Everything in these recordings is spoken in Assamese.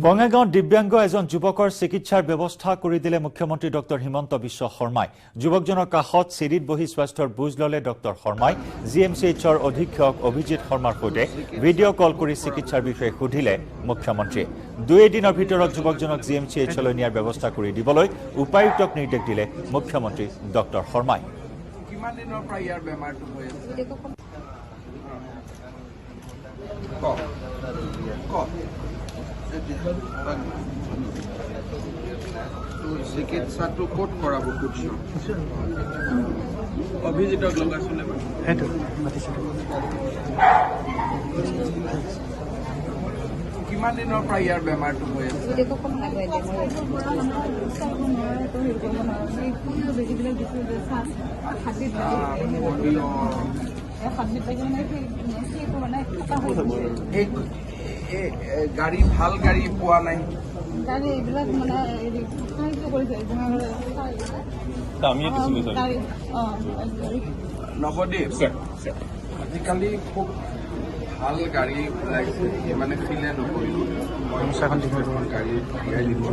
বঙাইগাঁৱত দিব্যাংগ এজন যুৱকৰ চিকিৎসাৰ ব্যৱস্থা কৰি দিলে মুখ্যমন্ত্ৰী ডক্টৰ হিমন্ত বিশ্ব শৰ্মাই। যুৱকজনৰ কাষত চিৰিত বহি স্বাস্থ্যৰ বুজ ললে ডক্টৰ শৰ্মাই। জিএমচিএইচৰ অধীক্ষক অভিজিৎ শৰ্মাৰ সৈতে ভিডিঅ' কল কৰি চিকিৎসাৰ বিষয়ে সুধিলে মুখ্যমন্ত্ৰীয়ে। 2 দিনৰ ভিতৰত যুৱকজনক জিএমচিএইচলৈ নিয়াৰ ব্যৱস্থা কৰি দিবলৈ উপায়ুক্তক নিৰ্দেশ দিলে মুখ্যমন্ত্ৰী ডক্টৰ শৰ্মাই। চিকিৎসাটো ক'ত কৰাব খুজিছো অভিজিতক লগাইছিলে কিমান দিনৰ পৰা ইয়াৰ বেমাৰটো হৈ আছে গাড়ী ভাল গাড়ী পোৱা নাই নৱদ্বীপ আজিকালি খুব ভাল গাড়ী ওলাইছে মানে ফিলে নকৰিব গাড়ী উলিয়াই দিব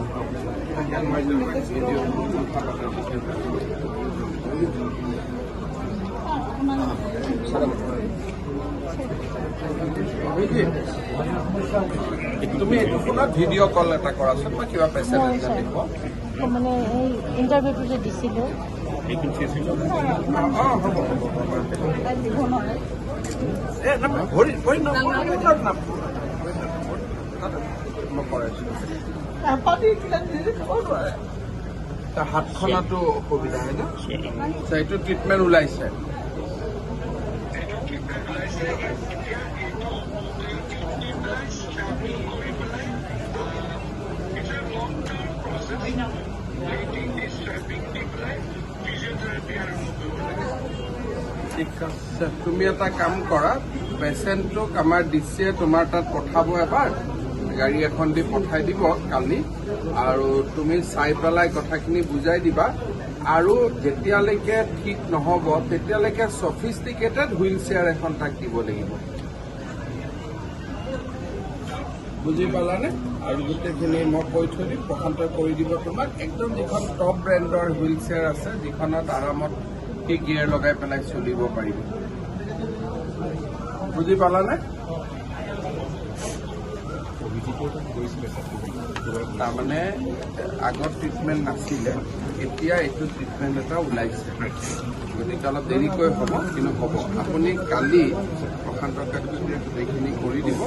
তুমি এইটো ফোনত ভিডিঅ' কল এটা কৰাচোন মই কিবা পেচেণ্ট দিব মানে এই ইণ্টাৰভিউটো যে দিছিলোঁ হাতখনতো অসুবিধা হয় না এইটো ট্ৰিটমেণ্ট ওলাইছে ঠিক আছে তুমি এটা কাম কৰা পেচেণ্টটোক আমাৰ ডিচিয়ে তোমাৰ তাত পঠাব এবাৰ গাড়ী এখন দি পঠাই দিব কালি আৰু তুমি চাই পেলাই কথাখিনি বুজাই দিবা আৰু যেতিয়ালৈকে ঠিক নহ'ব তেতিয়ালৈকে সফিষ্টিকেটেড হুইল চেয়াৰ এখন তাক দিব লাগিব বুজি পালানে আৰু গোটেইখিনি মই কৈ থৈ দিম প্ৰশান্তই কৰি দিব তোমাক একদম যিখন টপ ব্ৰেণ্ডৰ হুইল চেয়াৰ আছে যিখনত আৰামত সেই গিয়াৰ লগাই পেলাই চলিব পাৰিব বুজি পালানে তাৰমানে আগত ট্ৰিটমেণ্ট নাছিলে এতিয়া এইটো ট্ৰিটমেণ্ট এটা ওলাইছে গতিকে অলপ দেৰিকৈ হ'ব কিন্তু হ'ব আপুনি কালি প্ৰশান্ত কাকতিয়ে গোটেইখিনি কৰি দিব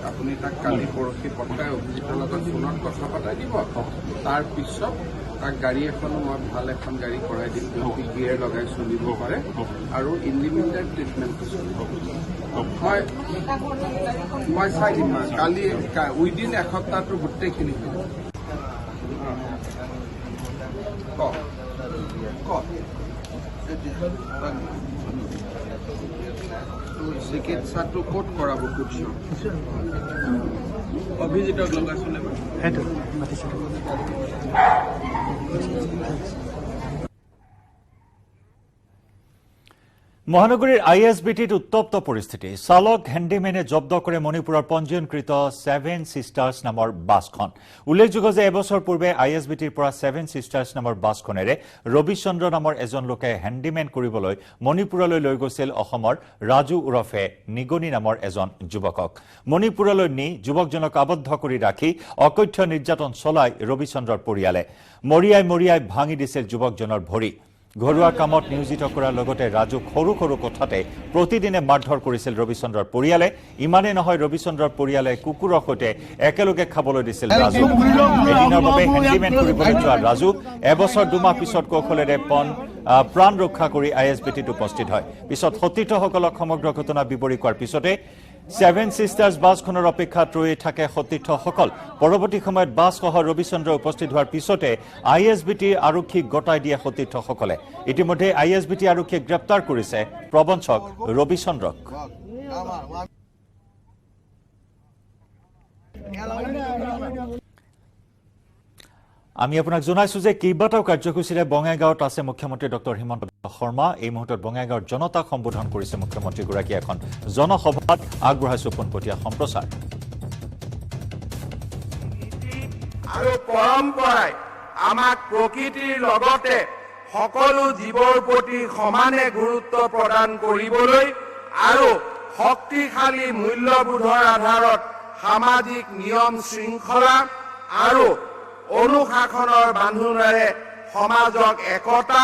আপুনি তাক কালি পৰহি পঠাই অভিজিতৰ লগত ফোনত কথা পতাই দিব তাৰপিছত তাক গাড়ী এখনো মই ভাল এখন গাড়ী কৰাই দিম যোনটো গিয়াৰ লগাই চলিব পাৰে আৰু ইনলিমিটেড ট্ৰিটমেণ্টটো চলিব মই চাই দিম কালি উইদিন এসপ্তাহটো গোটেইখিনি চিকিৎসাটো ক'ত কৰাব খুজিছো অভিজিতক লগাইছিলে মহানগৰীৰ ISBTত উত্তপ্ত পৰিস্থিতি চালক হেণ্ডিমেনে জব্দ কৰে মণিপুৰৰ পঞ্জীয়নকৃত 7 Sisters নামৰ বাছখন উল্লেখযোগ্য যে এবছৰ পূৰ্বে ISBTৰ পৰা 7 Sisters নামৰ বাছখনেৰে ৰবিচন্দ্ৰ নামৰ এজন লোকে হেণ্ডিমেন কৰিবলৈ মণিপুৰলৈ লৈ গৈছিল অসমৰ ৰাজু উৰফে নিগনি নামৰ এজন যুৱকক মণিপুৰলৈ নি যুৱকজনক আবদ্ধ কৰি ৰাখি অকথ্য নিৰ্যাতন চলাই ৰবিচন্দ্ৰৰ পৰিয়ালে মৰিয়াই ভাঙি দিছিল যুৱকজনৰ ভৰি ঘৰুৱা কামত নিয়োজিত কৰাৰ লগতে ৰাজুক সৰু সৰু কথাতে প্ৰতিদিনে মাৰধৰ কৰিছিল ৰবিচন্দ্ৰৰ পৰিয়ালে ইমানে নহয় ৰবিচন্দ্ৰৰ পৰিয়ালে কুকুৰৰ সৈতে একেলগে খাবলৈ দিছিল ৰাজুক এদিনৰ বাবে হেণ্ডিমেন কৰিবলৈ যোৱা ৰাজুক এবছৰ 2 মাহ পিছত কৌশলেৰে প্ৰাণ ৰক্ষা কৰি ISBTত উপস্থিত হয় পিছত সতীৰ্থসকলক সমগ্ৰ ঘটনা বিৱৰি কোৱাৰ পিছতে 7 Sisters বাছখনৰ অপেক্ষাত ৰৈ থাকে সতীৰ্থসকল পৰৱৰ্তী সময়ত বাছসহ ৰবিচন্দ্ৰ উপস্থিত হোৱাৰ পিছতে ISBT আৰক্ষীক গতাই দিয়ে সতীৰ্থসকলে ইতিমধ্যে ISBT আৰক্ষীয়ে গ্ৰেপ্তাৰ কৰিছে প্ৰবঞ্চক ৰবিচন্দ্ৰক আমি আপোনাক জনাইছো যে কেইবাটাও কাৰ্যসূচীৰে বঙাইগাঁৱত আছে মুখ্যমন্ত্ৰী ডক্টৰ হিমন্ত বিশ্ব শৰ্মা এই মুহূৰ্তত বঙাইগাঁৱৰ জনতাক সম্বোধন কৰিছে মুখ্যমন্ত্ৰীগৰাকীয়ে এখন জনসভাত আগবঢ়াইছে পোনপটীয়া সম্প্ৰচাৰ আৰু পৰম্পৰাই আমাক প্ৰকৃতিৰ লগতে সকলো জীৱৰ প্ৰতি সমানে গুৰুত্ব প্ৰদান কৰিবলৈ আৰু শক্তিশালী মূল্যবোধৰ আধাৰত সামাজিক নিয়ম শৃংখলা আৰু অনুশাসনৰ বান্ধোনেৰে সমাজক একতা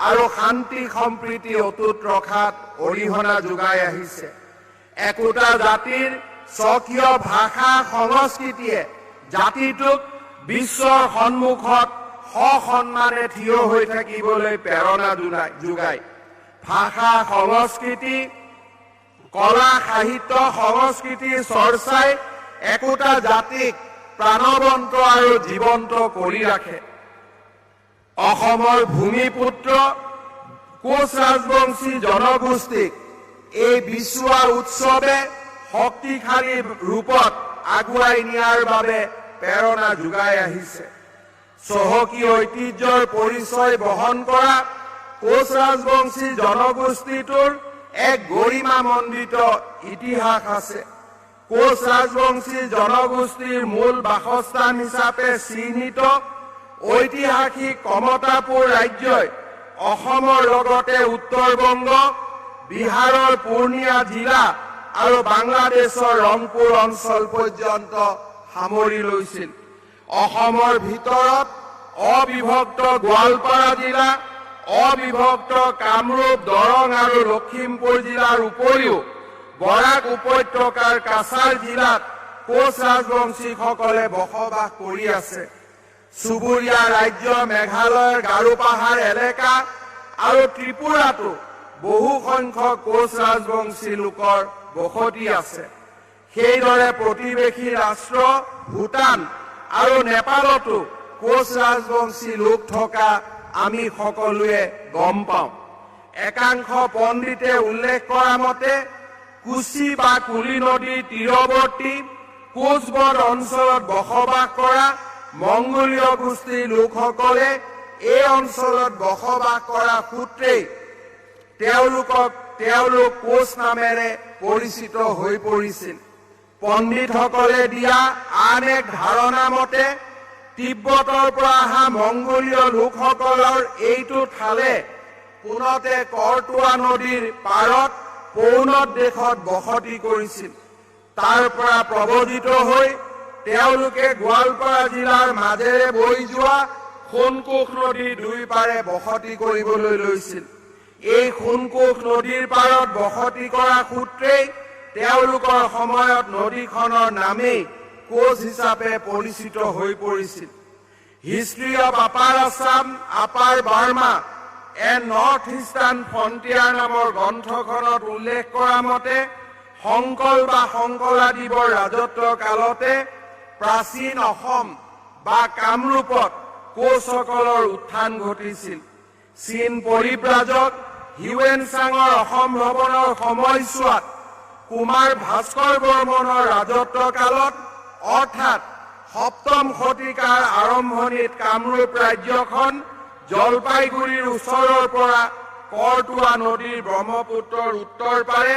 আৰু শান্তি সম্প্ৰীতি অটুট ৰখাত অৰিহণা যোগাই আহিছে। একোটা জাতিৰ স্বকীয় ভাষা সংস্কৃতিয়ে জাতিটোক বিশ্বৰ সন্মুখত সসন্মানে থিয় হৈ থাকিবলৈ প্ৰেৰণা যোগায়। ভাষা সংস্কৃতি কলা সাহিত্য সংস্কৃতিৰ চৰ্চাই একোটা জাতিক প্ৰাণৱন্ত আৰু জীৱন্ত কৰি ৰাখে। অসমৰ ভূমিপুত্ৰ কোচ ৰাজবংশী জনগোষ্ঠীক এই বিচুৱা উৎসৱে শক্তিশালী ৰূপত আগুৱাই নিয়াৰ বাবে প্ৰেৰণা যোগাই আহিছে। চহকী ঐতিহ্যৰ পৰিচয় বহন কৰা কোচ ৰাজবংশী জনগোষ্ঠীটোৰ এক গৰিমামণ্ডিত ইতিহাস আছে। কোচ ৰাজবংশী জনগোষ্ঠীৰ মূল বাসস্থান হিচাপে চিহ্নিত ঐতিহাসিক কমতাপুৰ ৰাজ্যই অসমৰ লগতে উত্তৰ-বংগ, বিহাৰৰ পূৰ্ণিয়া জিলা আৰু বাংলাদেশৰ ৰংপুৰ অঞ্চল পৰ্যন্ত সামৰি লৈছিল। অসমৰ ভিতৰত অবিভক্ত গোৱালপাৰা জিলা, অবিভক্ত কামৰূপ, দৰং আৰু লখিমপুৰ জিলাৰ উপৰিও বৰাক উপত্যকাৰ কাছাৰ জিলাত কোচ ৰাজবংশীসকলে বসবাস কৰি আছে। চুবুৰীয়া ৰাজ্য মেঘালয়ৰ গাৰো পাহাৰ এলেকা আৰু ত্ৰিপুৰাতো বহু সংখ্যক কোচ ৰাজবংশী লোকৰ বসতি আছে। সেইদৰে প্ৰতিবেশী ৰাষ্ট্ৰ ভূটান আৰু নেপালতো কোচ ৰাজবংশী লোক থকা আমি সকলোৱে গম পাওঁ। একাংশ পণ্ডিতে উল্লেখ কৰা মতে কুচি বা কুলি নদীৰ তীৰৱৰ্তী কোচবদ অঞ্চলত বসবাস কৰা মংগোলীয় গোষ্ঠীৰ লোকসকলে এই অঞ্চলত বসবাস কৰা সূত্ৰেই তেওঁলোক কোচ নামেৰে পৰিচিত হৈ পৰিছিল। পণ্ডিতসকলে দিয়া আন এক ধাৰণা মতে তিব্বতৰ পৰা অহা মংগোলীয় লোকসকলৰ এইটো ঠালে পোনতে কৰতোৱা নদীৰ পাৰত পৌনত দেশত বসতি কৰিছিল। তাৰ পৰা প্ৰব্ৰজিত হৈ তেওঁলোকে গোৱালপাৰা জিলাৰ মাজেৰে বৈ যোৱা সোণকোষ নদীৰ দুই পাৰে বসতি কৰিবলৈ লৈছিল। এই সোণকোষ নদীৰ পাৰত বসতি কৰা সূত্ৰেই তেওঁলোকৰ সময়ত নদীখনৰ নামেই কোচ হিচাপে পৰিচিত হৈ পৰিছিল। History of upper Assam, upper Burma and north eastern frontier নামৰ গ্ৰন্থখনত উল্লেখ কৰা মতে শংকল বা শংকলাদেৱৰ ৰাজত্ব কালতে প্ৰাচীন অসম বা কামৰূপত কোচসকলৰ উত্থান ঘটিছিল। চীন পৰিব্ৰাজক হিউৱেন চাঙৰ অসম ভ্ৰমণৰ সময়ছোৱাত কুমাৰ ভাস্কৰ বৰ্মনৰ ৰাজত্ব কালত অৰ্থাৎ সপ্তম শতিকাৰ আৰম্ভণিত কামৰূপ ৰাজ্যখন জলপাইগুৰিৰ ওচৰৰ পৰা কৰতোৱা নদীৰ ব্ৰহ্মপুত্ৰৰ উত্তৰ পাৰে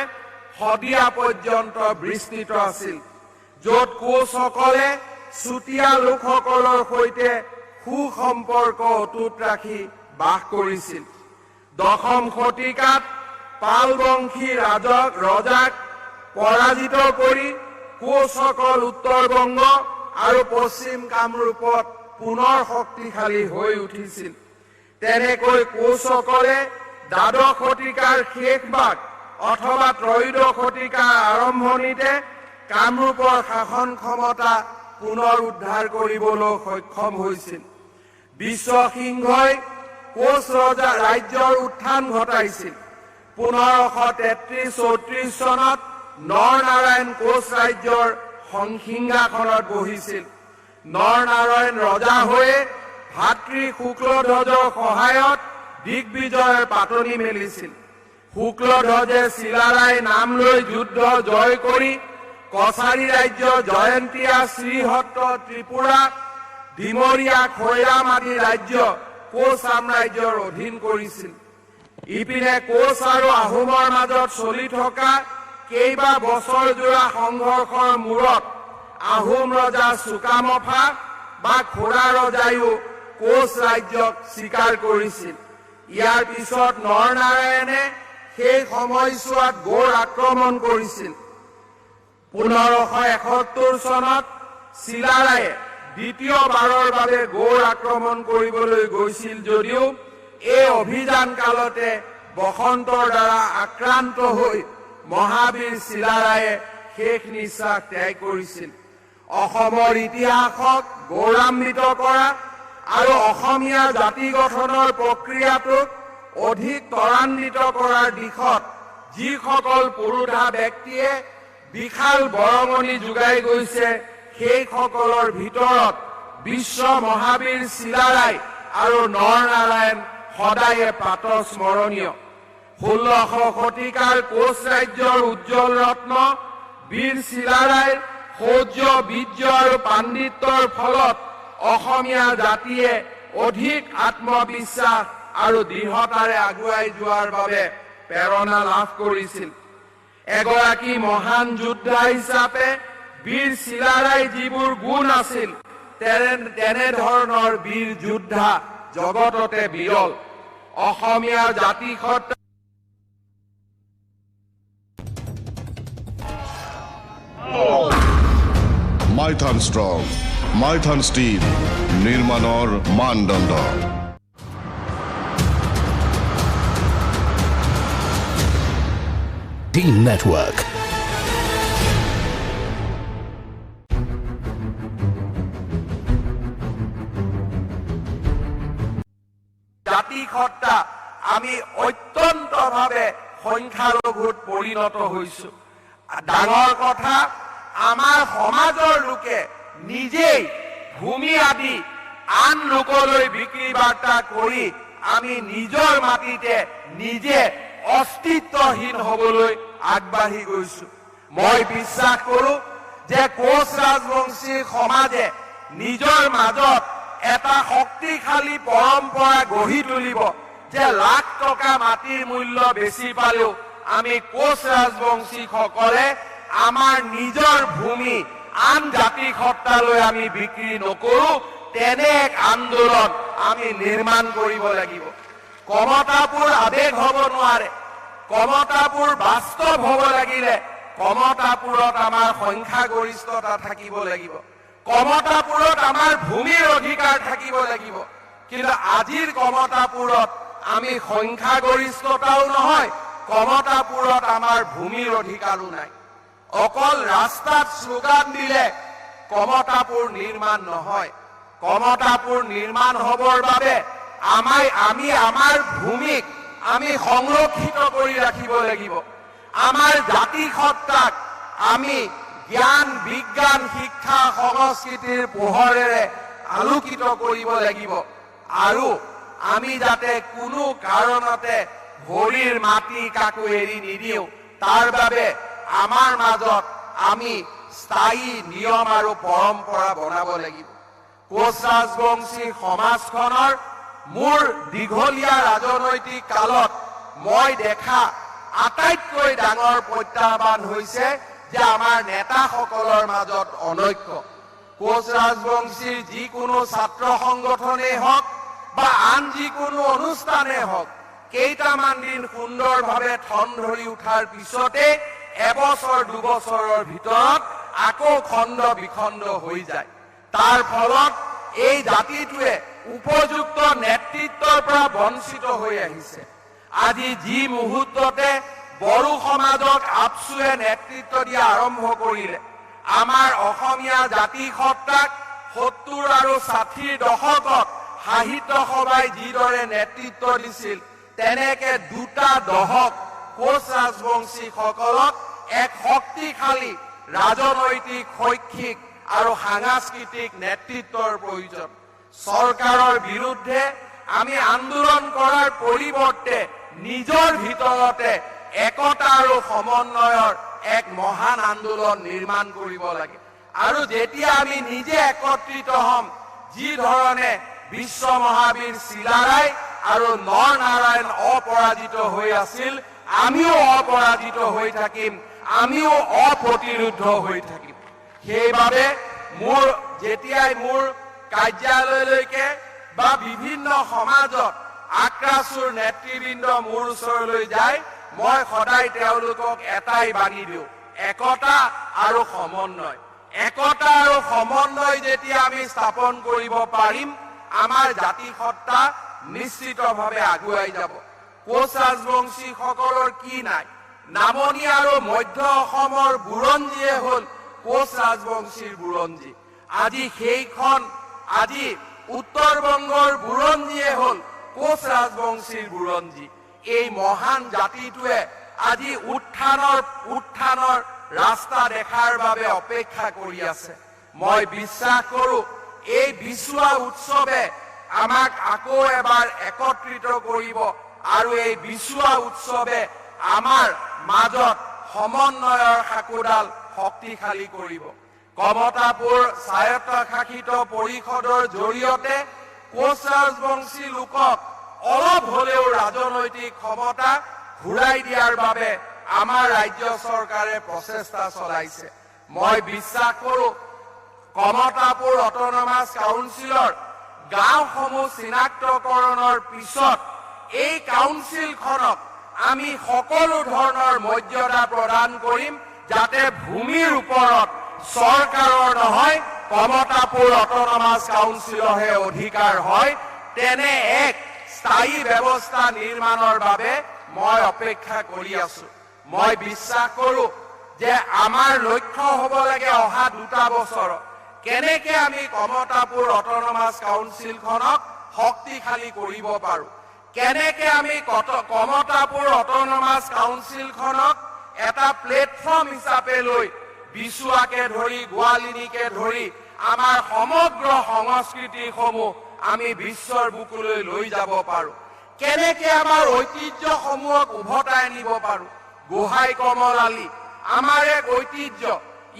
শদিয়া পৰ্যন্ত বিস্তৃত আছিল, য'ত কোচসকলে চুতীয়া লোকসকলৰ সৈতে সুসম্পৰ্ক অটুট ৰাখি বাস কৰিছিল। দশম শতিকাত পালবংশী ৰজাক পৰাজিত কৰি কোচসকল উত্তৰ-বংগ আৰু পশ্চিম কামৰূপত পুনৰ শক্তিশালী হৈ উঠিছিল। তেনেকৈ কোচসকলে দ্বাদশ শতিকাৰ শেষ ভাগ অথবা ত্ৰয়োদশ শতিকাৰ আৰম্ভণিতে কামৰূপৰ শাসন ক্ষমতা পুনৰ উদ্ধাৰ কৰিবলৈ সক্ষম হৈছিল। বিশ্বসিংহই কোচ ৰাজ্যৰ উত্থান ঘটাইছিল। 1533-34 চনত নৰনাৰায়ণ কোচ ৰাজ্যৰ সিংহাসনত বহিছিল। নৰনাৰায়ণ ৰজা হৈয়ে ভাতৃ শুক্লধ্বজৰ সহায়ত দিগ্বিজয়ৰ পাতনি মেলিছিল। শুক্লধ্বজে চিলাৰাই নাম লৈ যুদ্ধ জয় কৰি কছাৰী ৰাজ্য, জয়ন্তীয়া, শ্ৰীহট্ট, ত্ৰিপুৰা, ডিমৰীয়া, খৈৰাম আদি ৰাজ্য কোচ সাম্ৰাজ্যৰ অধীন কৰিছিল। ইপিনে কোচ আৰু আহোমৰ মাজত চলি থকা কেইবা বছৰজোৰা সংঘৰ্ষৰ মূৰত আহোম ৰজা চুকামফা বা খোৰা ৰজায়ো কোচ ৰাজ্যক স্বীকাৰ কৰিছিল। ইয়াৰ পিছত নৰনাৰায়ণে সেই সময়ছোৱাত গৌড় আক্ৰমণ কৰিছিল। 1571 চনত চিলাৰায়ে দ্বিতীয়বাৰৰ বাবে গৌড় আক্ৰমণ কৰিবলৈ গৈছিল যদিও এই অভিযান কালতে বসন্তৰ দ্বাৰা আক্ৰান্ত হৈ মহাবীৰ চিলাৰায়ে শেষ নিশ্বাস ত্যাগ কৰিছিল। অসমৰ ইতিহাসক গৌৰৱান্বিত কৰা আৰু অসমীয়া জাতি গঠনৰ প্ৰক্ৰিয়াটোক অধিক ত্বৰান্বিত কৰাৰ দিশত যিসকল পুৰুধা ব্যক্তিয়ে বিশাল বৰঙণি যোগাই গৈছে সেইসকলৰ ভিতৰত বিশ্ব মহাবীৰ চিলাৰাই আৰু নৰনাৰায়ণ সদায়ে প্ৰাতঃস্মৰণীয়। 16শ শতিকাৰ কোচ ৰাজ্যৰ উজ্জ্বল ৰত্ন বীৰ চিলাৰায়ৰ শৌৰ্য বীৰ্য আৰু পাণ্ডিত্যৰ ফলত অসমীয়া জাতিয়ে অধিক আত্মবিশ্বাস আৰু দৃঢ়তাৰে আগুৱাই যোৱাৰ বাবে প্ৰেৰণা লাভ কৰিছিল। এগৰাকী মহান যোদ্ধা হিচাপে বীৰ চিলাৰাই যিবোৰ গুণ আছিল তেনেধৰণৰ বীৰ যোদ্ধা জগততে বিৰল। অসমীয়া জাতি সত্তা মাইথান ষ্ট্ৰং, মাইথান ষ্টীল নিৰ্মাণৰ মানদণ্ড। Team Network. জাতি সত্তা আমি অত্যন্তভাৱে সংখ্যালঘুত পৰিণত হৈছো। ডাঙৰ কথা, আমাৰ সমাজৰ লোকে নিজেই ভূমি আদি আন লোকলৈ বিক্ৰী বাৰ্তা কৰি আমি নিজৰ মাটিতে নিজে অস্তিত্বহীন হবলৈ আগবাঢ়ি গৈছো। মই বিশ্বাস কৰো যে কোচ ৰাজবংশীৰ সমাজে নিজৰ মাজত এটা শক্তিশালী পৰম্পৰা গঢ়ি তুলিব যে লাখ টকা মাটিৰ মূল্য বেছি পালেও আমি কোচ ৰাজবংশীসকলে আমাৰ নিজৰ ভূমি আন জাতি সত্তালৈ আমি বিক্ৰী নকৰো। তেনে এক আন্দোলন আমি নিৰ্মাণ কৰিব লাগিব। কমতাপুৰ আৱেগ হ'ব নোৱাৰে, কমতাপুৰ বাস্তৱ হ'ব লাগিলে কমতাপুৰত আমাৰ সংখ্যাগৰিষ্ঠতা থাকিব লাগিব, কমতাপুৰত আমাৰ ভূমিৰ অধিকাৰ থাকিব লাগিব। কিন্তু আজিৰ কমতাপুৰত আমি সংখ্যাগৰিষ্ঠতাও নহয়, কমতাপুৰত আমাৰ ভূমিৰ অধিকাৰো নাই। অকল ৰাস্তাত শ্লোগান দিলে কমতাপুৰ নিৰ্মাণ নহয়। কমতাপুৰ নিৰ্মাণ হ'বৰ বাবে আমি আমাৰ ভূমিক আমি সংৰক্ষিত কৰি ৰাখিব লাগিব। আমাৰ জাতি সত্তাক আমি জ্ঞান বিজ্ঞান শিক্ষা সংস্কৃতিৰ পোহৰেৰে আলোকিত কৰিব লাগিব। আৰু আমি যাতে কোনো কাৰণতে ভৰিৰ মাটি কাকো এৰি নিদিওঁ, তাৰ বাবে আমাৰ মাজত আমি স্থায়ী নিয়ম আৰু পৰম্পৰা বনাব লাগিব। কোচ ৰাজবংশী সমাজখনৰ মোৰ দীঘলীয়া ৰাজনৈতিক কালত মই দেখা আটাইতকৈ ডাঙৰ প্ৰত্যাহ্বান হৈছে যে আমাৰ নেতাসকলৰ মাজত অনৈক্য। কোচ ৰাজবংশীৰ যিকোনো ছাত্ৰ সংগঠনেই হওক বা আন যিকোনো অনুষ্ঠানেই হওক, কেইটামান দিন সুন্দৰভাৱে ঠন ধৰি উঠাৰ পিছতে এবছৰ দুবছৰৰ ভিতৰত আকৌ খণ্ড বিখণ্ড হৈ যায়। তাৰ ফলত এই জাতিটোৱে উপযুক্ত নেতৃত্বৰ পৰা বঞ্চিত হৈ আহিছে। আজি যি মুহূৰ্ততে বড়ো সমাজক আপচুৱে নেতৃত্ব দিয়া আৰম্ভ কৰিলে, আমাৰ অসমীয়া জাতি সত্তাক 70 আৰু 60 দশকত সাহিত্য সভাই যিদৰে নেতৃত্ব দিছিল, তেনেকে দুটা দশক কোচ ৰাজবংশীসকলক এক শক্তিশালী ৰাজনৈতিক শৈক্ষিক আৰু সাংস্কৃতিক নেতৃত্বৰ প্ৰয়োজন। চৰকাৰৰ বিৰুদ্ধে আমি আন্দোলন কৰাৰ পৰিৱৰ্তে নিজৰ ভিতৰতে একতা আৰু সমন্বয়ৰ এক মহান আন্দোলন নিৰ্মাণ কৰিব লাগে। আৰু যেতিয়া আমি নিজে একত্ৰিত হ'ম, যি ধৰণে বিশ্ব মহাবীৰ চিলাৰাই আৰু নৰনাৰায়ণ অপৰাজিত হৈ আছিল, আমিও অপৰাজিত হৈ থাকিম, আমিও অপ্ৰতিৰোধ হৈ থাকিম। সেইবাবে যেতিয়াই মোৰ কাৰ্যালয়লৈকে বা বিভিন্ন সমাজত আক্ৰাসুৰ নেতৃবৃন্দ মোৰ ওচৰলৈ যায়, মই সদায় তেওঁলোকক এটাই বাণী দিওঁ, একতা আৰু সমন্বয়। একতা আৰু সমন্বয় যেতিয়া আমি স্থাপন কৰিব পাৰিম, আমাৰ জাতিসত্তা নিশ্চিতভাৱে আগুৱাই যাব। কোচ ৰাজবংশীসকলৰ কি নাই? নামনি আৰু মধ্য অসমৰ বুৰঞ্জীয়ে হ'ল কোচ ৰাজবংশীৰ বুৰঞ্জী। আজি উত্তৰ বংগৰ বুৰঞ্জীয়ে হ'ল কোচ ৰাজবংশীৰ বুৰঞ্জী। এই মহান জাতিটোৱে আজি উত্থানৰ ৰাস্তা দেখাৰ বাবে অপেক্ষা কৰি আছে। মই বিশ্বাস কৰোঁ এই বিচুৱা উৎসৱে আমাক আকৌ এবাৰ একত্ৰিত কৰিব আৰু এই বিচুৱা উৎসৱে আমাৰ মাজত সমন্বয়ৰ সাঁকোডাল শক্তিশালী কৰিব। কমতাপুৰ স্বায়ত্তশাসিত পৰিষদৰ জৰিয়তে কোচ ৰাজবংশী লোকক অলপ হলেও ৰাজনৈতিক ক্ষমতা ঘূৰাই দিয়াৰ বাবে আমাৰ ৰাজ্য চৰকাৰে প্ৰচেষ্টা চলাইছে। মই বিশ্বাস কৰোঁ কমতাপুৰ অট'নমাছ কাউন্সিলৰ গাঁওসমূহ চিনাক্তকৰণৰ পিছত এই কাউন্সিলখনক আমি সকলো ধৰণৰ মৰ্যাদা প্ৰদান কৰিম, যাতে ভূমিৰ ওপৰত চৰকাৰৰ নহয় কমতাপুৰ অট'নমাছ কাউন্সিলৰহে অধিকাৰ হয়। তেনে এক স্থায়ী ব্যৱস্থা নিৰ্মাণৰ বাবে মই অপেক্ষা কৰি আছো। মই বিশ্বাস কৰোঁ যে আমাৰ লক্ষ্য হ'ব লাগে অহা 2 বছৰত কেনেকে আমি কমতাপুৰ অট'নমাছ কাউন্সিলখনক শক্তিশালী কৰিব পাৰোঁ, কেনেকে আমি কমতাপুৰ অট'নমাছ কাউন্সিলখনক এটা প্লেটফৰ্ম হিচাপে লৈ বিচুৱাকে ধৰি গোৱালিনীকে ধৰি আমাৰ সমগ্ৰ সংস্কৃতিসমূহ আমি বিশ্বৰ বুকুলৈ লৈ যাব পাৰোঁ, কেনেকে আমাৰ ঐতিহ্যসমূহক উভতাই নিব পাৰোঁ। গোহাঁই কমল আলি আমাৰ এক ঐতিহ্য,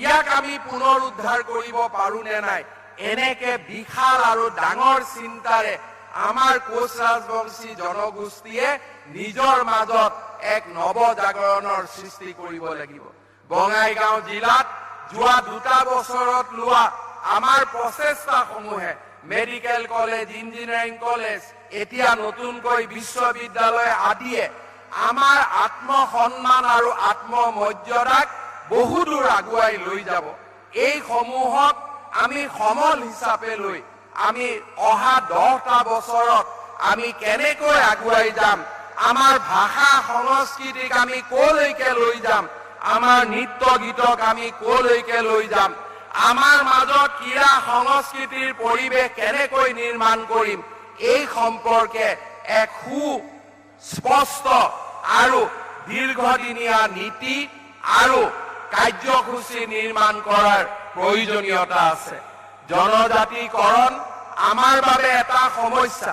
ইয়াক আমি পুনৰুদ্ধাৰ কৰিব পাৰোঁ নে নাই, এনেকে বিশাল আৰু ডাঙৰ চিন্তাৰে আমাৰ কোচ ৰাজবংশী জনগোষ্ঠীয়ে নিজৰ মাজত এক নৱজাগৰণৰ সৃষ্টি কৰিব লাগিব। বঙাইগাঁও জিলাত যোৱা 2 বছৰত লোৱা আমাৰ প্ৰচেষ্টাসমূহে মেডিকেল কলেজ, ইঞ্জিনিয়াৰিং কলেজ, এতিয়া নতুনকৈ বিশ্ববিদ্যালয় আদিয়ে আমাৰ আত্মসন্মান আৰু আত্মমৰ্যাদাক বহুদূৰ আগুৱাই লৈ যাব। এই সমূহক আমি সমল হিচাপে লৈ আমি অহা 10টা বছৰত আমি কেনেকৈ আগুৱাই যাম, আমাৰ ভাষা সংস্কৃতিক আমি কলৈকে লৈ যাম, আমাৰ নৃত্য গীতক আমি কলৈকে লৈ যাম, আমাৰ মাজত ক্ৰীড়া সংস্কৃতিৰ পৰিৱেশ কেনেকৈ নিৰ্মাণ কৰিম, এই সম্পৰ্কে এক সুস্পষ্ট আৰু দীৰ্ঘদিনীয়া নীতি আৰু কাৰ্যসূচী নিৰ্মাণ কৰাৰ প্ৰয়োজনীয়তা আছে। জনজাতিকৰণ আমাৰ বাবে এটা সমস্যা।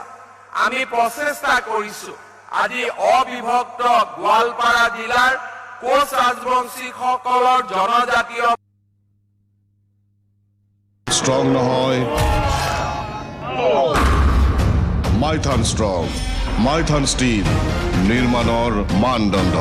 আমি প্ৰচেষ্টা কৰিছো আজি অবিভক্ত গোৱালপাৰা জিলাৰ কোচ ৰাজবংশীসকলৰ জনজাতীয় ষ্ট্ৰং নহয় মাইথান ষ্ট্ৰং, মাইথান ষ্টীল নিৰ্মাণৰ মানদণ্ড।